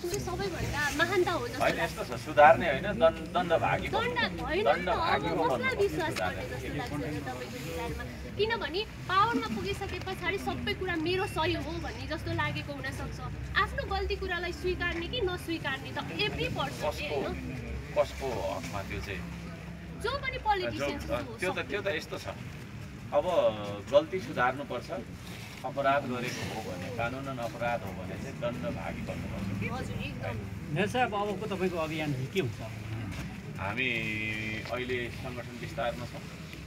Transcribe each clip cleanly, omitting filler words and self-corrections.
सबैभन्दा महानता हो जस्तो हैन यस्तो छ सुधार्ने हैन दण्डभागी दण्डभागीको कसलाई विश्वास गर्ने जस्तो लाग्छ तपाईको विचारमा किनभने पावरमा पुगिसके पछाडी सबै कुरा मेरो सही हो भन्ने जस्तो लागेको हुन सक्छ आफ्नो गल्ती कुरालाई स्वीकार्ने कि नस्वीकार्ने त एभ्री पर्सन हैन कसको हकमा त्यो चाहिँ जो पनि पोलिटिशियन्स त्यो त यस्तो छ अब गल्ती सुधार्नु पर्छ अपराध गरेको हो भने कानुनन अपराध हो भने चाहिँ दण्डभागी बन्नुपर्छ हजुर एकदम मेयर साहब अबको तपाईको अभियान के हुन्छ हामी अहिले संगठन विस्तारमा छौं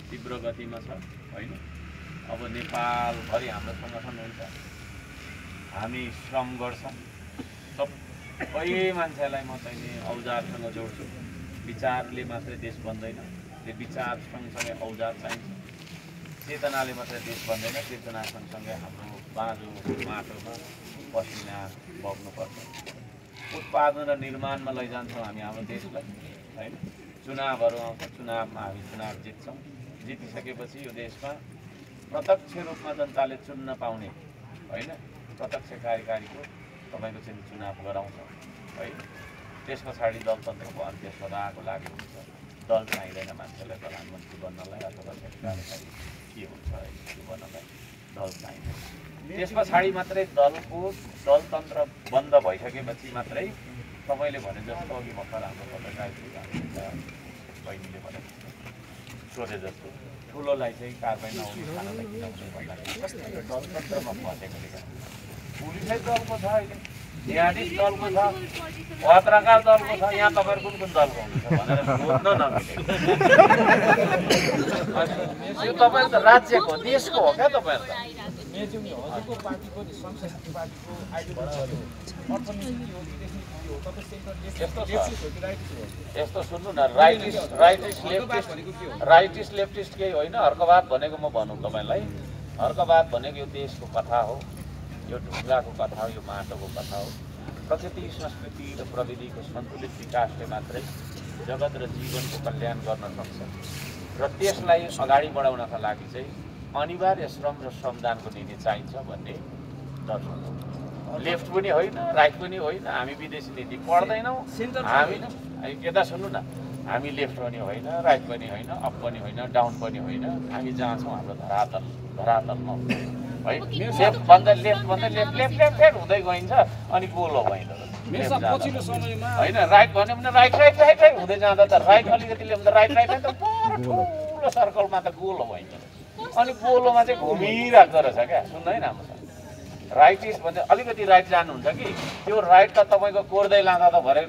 तीव्र गतिमा छ हैन अब नेपालभरि हाम्रो संगठन हुन्छ हामी श्रम गर्छौं सबै मान्छेलाई म चाहिँ औजारसँग जोड्छु विचारले मात्रै देश बन्दैन त्यो विचार सँगसँगै औजार चाहिन्छ चेतनाले मात्रै देश बन्दैन चेतना सँगसँगै हाम्रो बाँझो माटोमा पसिना बग्नुपर्छ उत्पादन र निर्माणमा लैजान्छौँ हामी हाम्रो देशलाई हैन चुनावहरू आउँछ चुनावमा हामी चुनाव जित्छौँ जितिसकेपछि यो देशमा प्रत्यक्ष रूपमा जनताले चुन्न पाउने हैन प्रत्यक्ष कार्यकारीको तपाईको चाहिँ चुनाव गराउँछ है त्यस पछाडि दलतन्त्रको अन्त्य सदाको लागि हुन्छ दल चाहिँदैन मान्छेलाई प्रधानमन्त्री बन्नलाई अथवा कार्यकारी के हुन्छ है त्यो बन्नलाई दल चाहिँदैन त्यस पछाडि मात्रै दलतन्त्र बन्द भइसकेपछि मात्रै तपाईँले भने जस्तो अघि भर्खर हाम्रो पत्रकार बहिनीले भने सोधे जस्तो ठुलोलाई चाहिँ कारबाही नहुने खानालाई किनाउने भन्दाखेरि कस्तो यो दलतन्त्रमा फसेकोले पुलिसै दलको छ अहिले न्यायाधीश दलको छ पत्रकार दलको छ यहाँ तपाईँहरू कुन दलको हुनुहुन्छ भनेर सोध्न नमिले यो तपाईँ त राज्यको देशको हो क्या तपाईँहरू यस्तो सुन्नु न राइटिस्ट लेफ्टिस्ट केही होइन हर्कवाद भनेको म भनौँ तपाईँलाई हर्कवाद भनेको यो देशको कथा हो यो ढुङ्गाको कथा हो यो माटोको कथा हो प्रकृति संस्कृति र प्रविधिको सन्तुलित विकासले मात्रै जगत र जीवनको कल्याण गर्न सक्छ र त्यसलाई अगाडि बढाउनका लागि चाहिँ अनिवार्य श्रम र श्रमदानको निधि चाहिन्छ भन्ने दर्शन हो लेफ्ट पनि होइन राइट पनि होइन हामी विदेशी नीति पढ्दैनौँ हामी यता सुन्नु न हामी लेफ्ट पनि होइन राइट पनि होइन अप पनि होइन डाउन पनि होइन हामी जहाँ छौँ हाम्रो धरातलमा है लेफ्ट भन्दा लेफ्ट हुँदै गइन्छ अनि गोलो भइन्छ होइन राइट भन्यो भने राइट हुँदै जाँदा त राइट अलिकति ल्याउँदा राइट त ठुलो सर्कलमा त गोलो भइन्छ अनि गोलोमा चाहिँ घुमिरहेको रहेछ क्या सुन्दैन हाम्रो राइटिस्ट भन्दा अलिकति राइट जानुहुन्छ कि त्यो राइट त तपाईँको कोर्दै लाँदा त भरे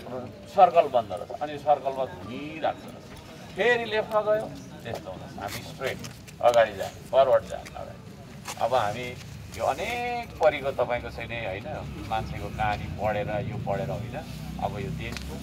सर्कल बन्द रहेछ अनि सर्कलमा घुमिरहेको रहेछ फेरि लेफ्टमा गयो त्यस्तो हुँदैन हामी स्ट्रेट अगाडि जाने फरवर्ड जाने अगाडि अब हामी यो अनेक परिको तपाईँको चाहिँ नि होइन मान्छेको कहानी पढेर यो पढेर होइन अब यो देशको